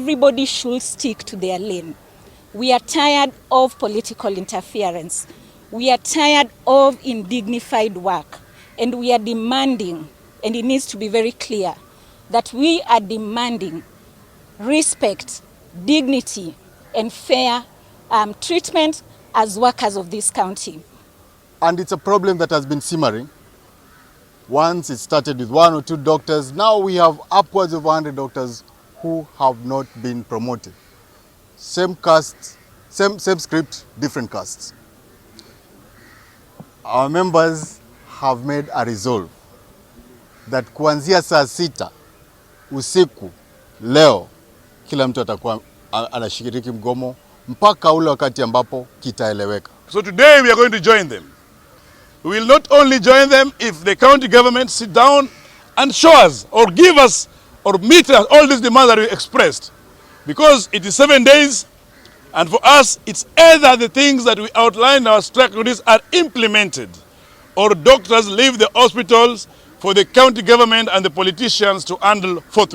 everybody should stick to their lane. We are tired of political interference. We are tired of undignified work. And we are demanding, and it needs to be very clear, that we are demanding respect, dignity, and fair treatment as workers of this county. And it's a problem that has been simmering. Once it started with 1 or 2 doctors, now we have upwards of 100 doctors who have not been promoted. Same caste, same script, different castes. Our members have made a resolve that kuanzia saa 6 usiku leo kila mtu atakuwa anashiriki mgomo mpaka ule wakati ambapo kitaeleweka. So today we are going to join them. We will not only join them if the county government sit down and show us or give us or meet us all these demands that we expressed. Because it is 7 days, and for us it's either the things that we outlined in our strike notice are implemented, or doctors leave the hospitals for the county government and the politicians to handle forthwith.